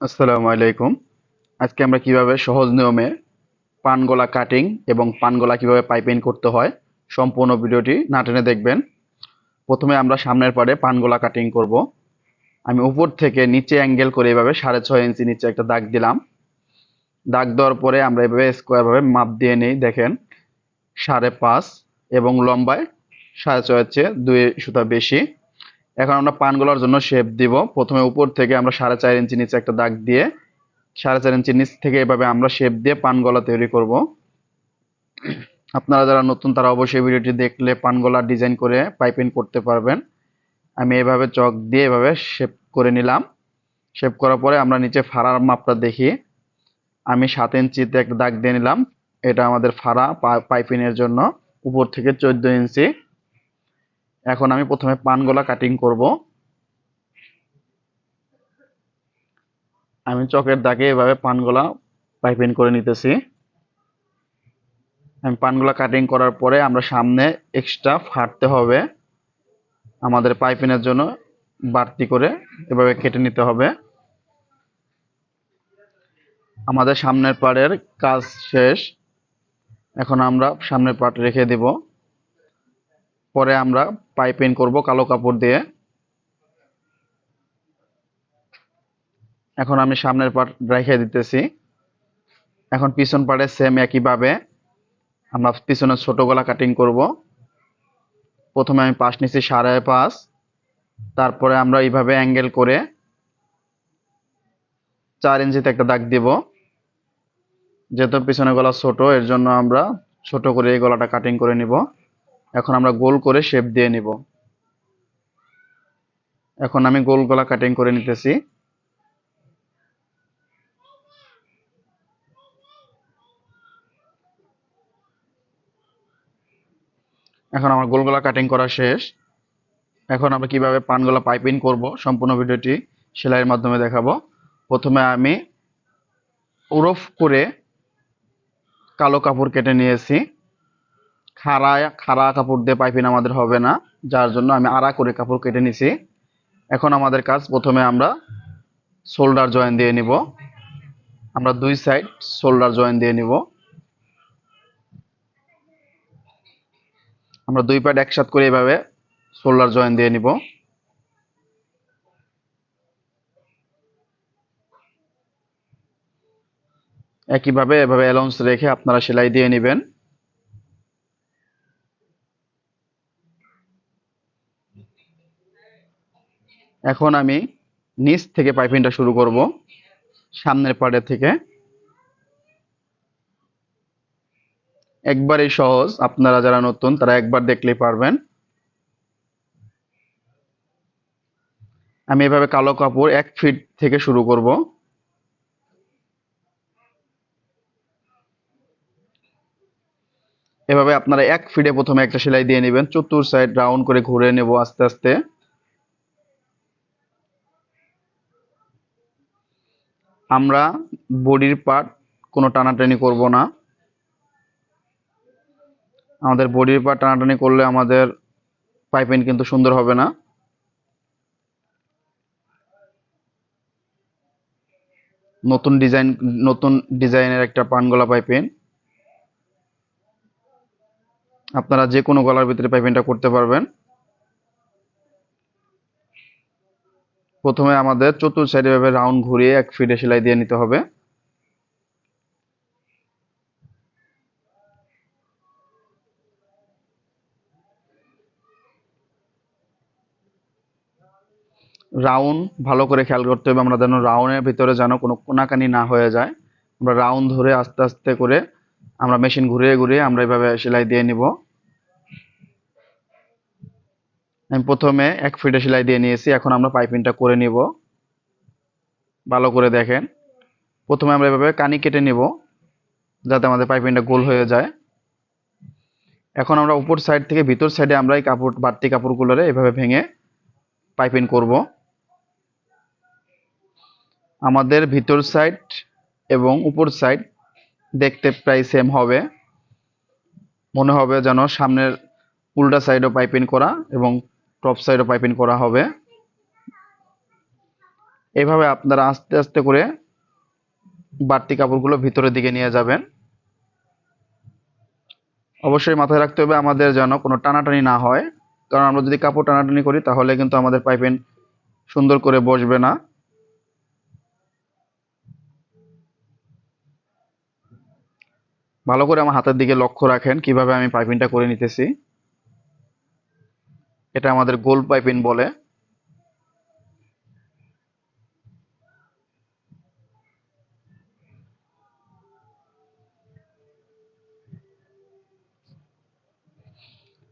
আসসালামু আলাইকুম। আজকে আমরা কিভাবে সহজ নিয়মে পানগলা কাটিং এবং পানগলা কিভাবে পাইপিং করতে হয় সম্পূর্ণ ভিডিওটি না টেনে দেখবেন। প্রথমে আমরা সামনের পাড়ে পানগলা কাটিং করব। আমি উপর থেকে নিচে অ্যাঙ্গেল করে এভাবে 6.5 ইঞ্চি নিচে একটা দাগ দিলাম। দাগ দেওয়ার পরে আমরা এভাবে স্কোয়ার ভাবে মাপ দিয়ে নিই। দেখেন 5.5 এবং লম্বায় 6.5 এর চেয়ে 2 সুতা বেশি। এখন আমরা পানগলার জন্য শেপ দিব। প্রথমে উপর থেকে আমরা 4.5 ইঞ্চি নিচে একটা দাগ দিয়ে 4.5 ইঞ্চি নিচ থেকে এভাবে আমরা শেপ দিয়ে পান গলা তৈরি করব। আপনারা যারা নতুন তারা অবশ্যই ভিডিওটি দেখলে পান গলা ডিজাইন করে পাইপিং করতে পারবেন। আমি এভাবে চক দিয়ে এভাবে শেপ করে নিলাম। শেপ করার পরে আমরা নিচে ফাড়ার মাপটা দেখি। আমি 7 ইঞ্চিতে একটা দাগ দিয়ে নিলাম। এটা আমাদের ফাড়া পাইপিং এর জন্য। উপর থেকে 14 ইঞ্চি। এখন আমি প্রথমে পান গলা কাটিং করব। আমি চকের দাগে এভাবে পান গলা পাইপিং করে নিতেছি। আমি পানগুলা কাটিং করার পরে আমরা সামনে এক্সট্রা ফাড়তে হবে আমাদের পাইপিংয়ের জন্য, বাড়তি করে এভাবে কেটে নিতে হবে। আমাদের সামনের পাড়ের কাজ শেষ। এখন আমরা সামনের পার্ট রেখে দিব। পরে আমরা পাইপিং করব কালো কাপড় দিয়ে। এখন আমি সামনের পার্ট রেখে দিতেছি। এখন পিছন পাড়ে সেম একইভাবে আমরা পিছনের ছোট গলা কাটিং করব। প্রথমে আমি 5 নিচ্ছি 5.5। তারপরে আমরা এইভাবে অ্যাঙ্গেল করে 4 ইঞ্চিতে একটা দাগ দিব। যেহেতু পিছনে গলা ছোট, এর জন্য আমরা ছোট করে এই গলাটা কাটিং করে নিব। এখন আমরা গোল করে শেপ দিয়ে নিব। এখন আমি গোল গলা কাটিং করে নিতেছি। এখন আমার গোল গলা কাটিং করা শেষ। এখন আমরা কিভাবে পান গলা পাইপিং করব সম্পূর্ণ ভিডিওটি সেলাইয়ের মাধ্যমে দেখাবো। প্রথমে আমি উরফ করে কালো কাপড় কেটে নিয়েছি। খাড়া খাড়া কাপড় দিয়ে পাইপিং আমাদের হবে না, যার জন্য আমি আড়া করে কাপড় কেটে নিছি। এখন আমাদের কাজ, প্রথমে আমরা শোল্ডার জয়েন দিয়ে নিব। আমরা দুই সাইড শোল্ডার জয়েন দিয়ে নিব। আমরা দুই পার্ট একসাথে করে এভাবে শোল্ডার জয়েন দিয়ে নিব। একইভাবে এভাবে অ্যালাউন্স রেখে আপনারা সেলাই দিয়ে নেবেন। এখন আমি নিচ থেকে পাইপিংটা শুরু করব, সামনের পাড়ে থেকে। একবারই সহজ, আপনারা যারা নতুন তারা একবার দেখলেই পারবেন। আমি এভাবে কালো কাপড় 1 ফিট থেকে শুরু করব। এভাবে আপনারা 1 ফিটে প্রথমে একটা সেলাই দিয়ে নেবেন। চতুর সাইড রাউন্ড করে ঘুরে নেব আস্তে আস্তে। আমরা বডির পার্ট কোনো টানাটানি করব না। আমাদের বডির পার্ট টানাটানি করলে আমাদের পাইপিং কিন্তু সুন্দর হবে না। নতুন ডিজাইনের একটা পান গলা পাইপিং, আপনারা যে কোনো গলার ভিতরে পাইপিংটা করতে পারবেন। প্রথমে আমাদের চতুর সাইডে ভাবে রাউন্ড ঘুরিয়ে 1 ফিটে সেলাই দিয়ে নিতে হবে। রাউন্ড ভালো করে খেয়াল করতে হবে, আমরা যেন রাউন্ডের ভিতরে যেন কোনো কোনাকানি না হয়ে যায়। আমরা রাউন্ড ধরে আস্তে আস্তে করে আমরা মেশিন ঘুরিয়ে ঘুরিয়ে আমরা এভাবে সেলাই দিয়ে নিব। আমি প্রথমে 1 ফিটে সেলাই দিয়ে নিয়েছি। এখন আমরা পাইপিংটা করে নিব। ভালো করে দেখেন, প্রথমে আমরা এভাবে কানি কেটে নিব যাতে আমাদের পাইপিংটা গোল হয়ে যায়। এখন আমরা উপর সাইড থেকে ভিতর সাইডে আমরা এই কাপড়, বাড়তি কাপড়গুলোরে এভাবে ভেঙে পাইপিং করব। আমাদের ভিতর সাইড এবং উপর সাইড দেখতে প্রায় সেম হবে। মনে হবে যেন সামনের উল্টা সাইডও পাইপিং করা এবং টপ সাইডও পাইপিং করা হবে। এভাবে আপনারা আস্তে আস্তে করে বাড়তি কাপড়গুলো ভিতরের দিকে নিয়ে যাবেন। অবশ্যই মাথায় রাখতে হবে আমাদের যেন কোনো টানাটানি না হয়, কারণ আমরা যদি কাপড় টানাটানি করি তাহলে কিন্তু আমাদের পাইপিং সুন্দর করে বসবে না। ভালো করে আমার হাতের দিকে লক্ষ্য রাখেন কিভাবে আমি পাইপিংটা করে নিতেছি। এটা আমাদের গোল পাইপিং বলে।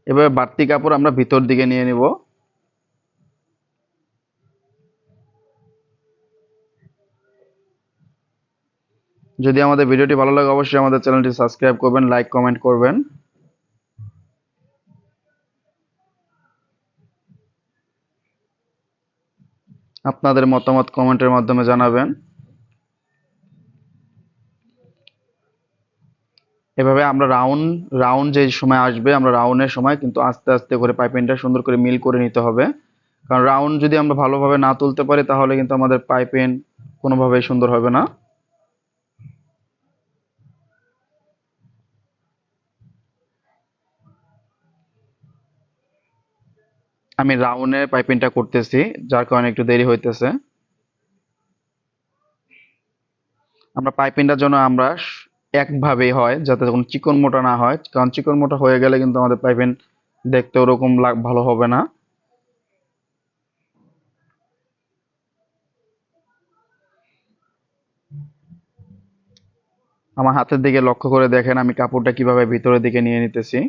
এভাবে বাড়তি কাপড় আমরা ভিতর দিকে নিয়ে নিব। যদি আমাদের ভিডিওটি ভালো লাগে অবশ্যই আমাদের চ্যানেলটি সাবস্ক্রাইব করবেন, লাইক কমেন্ট করবেন। আপনাদের মতামত কমেন্টের মাধ্যমে জানাবেন। এভাবে আমরা রাউন্ড রাউন্ড যে সময় আসবে আমরা রাউন্ডের সময় কিন্তু আস্তে আস্তে করে পাইপিংটা সুন্দর করে মিল করে নিতে হবে, কারণ রাউন্ড যদি আমরা ভালোভাবে না তুলতে পারি তাহলে কিন্তু আমাদের পাইপিং কোনোভাবেই সুন্দর হবে না। আমি রাউন্ডে পাইপিংটা করতেছি, যার কারণে একটু দেরি হইতেছে। আমরা পাইপিংটার জন্য আমরা একভাবেই হয় যাতে কোনো চিকন মোটা না হয়, কারণ চিকন মোটা হয়ে গেলে কিন্তু আমাদের পাইপিং দেখতে ওরকম ভালো হবে না। আমার হাতের দিকে লক্ষ্য করে দেখেন আমি কাপড়টা কিভাবে ভিতরের দিকে নিয়ে নিতেছি।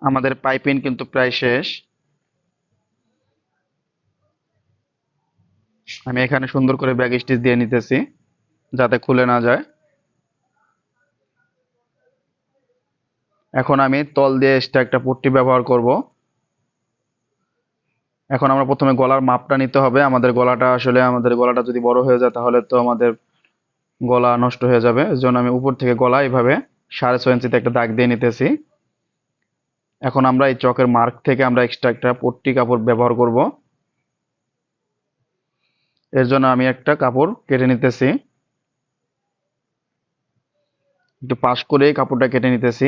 আমাদের পাইপিং কিন্তু প্রায় শেষ। আমি এখানে সুন্দর করে ব্যাক স্টিচ দিয়ে নিতেছি যাতে খুলে না যায়। এখন আমি তল দিয়ে এক্সট্রা একটা পট্টি ব্যবহার করব। এখন আমরা প্রথমে গলার মাপটা নিতে হবে। আমাদের গলাটা যদি বড় হয়ে যায় তাহলে তো আমাদের গলা নষ্ট হয়ে যাবে। এর জন্য আমি উপর থেকে গলা এইভাবে 6.5 ইঞ্চিতে একটা দাগ দিয়ে নিতেছি। এখন আমরা এই চকের মার্ক থেকে আমরা এক্সট্রা একটা পট্টি কাপড় ব্যবহার করব। এর জন্য আমি একটা কাপড় কেটে নিতেছি, একটু পাশ করে কাপড়টা কেটে নিতেছি।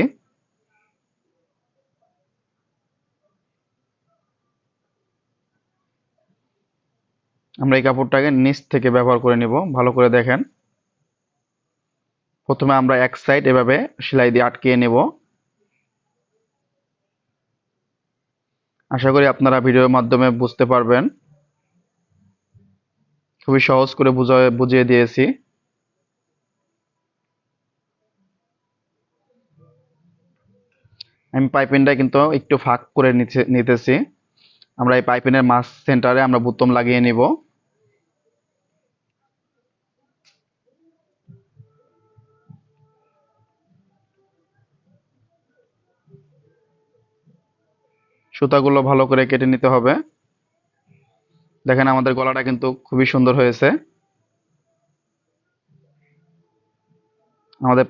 আমরা এই কাপড়টাকে নিচ থেকে ব্যবহার করে নিব। ভালো করে দেখেন, প্রথমে আমরা এক সাইড এভাবে সেলাই দিয়ে আটকিয়ে নেব। আশা করি আপনারা ভিডিওর মাধ্যমে বুঝতে পারবেন। খুবই সহজ করে বুঝিয়ে দিয়েছি। আমি পাইপিংটা কিন্তু একটু ফাঁক করে নিতেছি। আমরা এই পাইপিংয়ের মাঝ সেন্টারে আমরা বুতাম লাগিয়ে নিব। সুতাগুলো ভালো করে কেটে নিতে হবে। দেখেন আমাদের গলাটা কিন্তু খুবই সুন্দর হয়েছে। আমাদের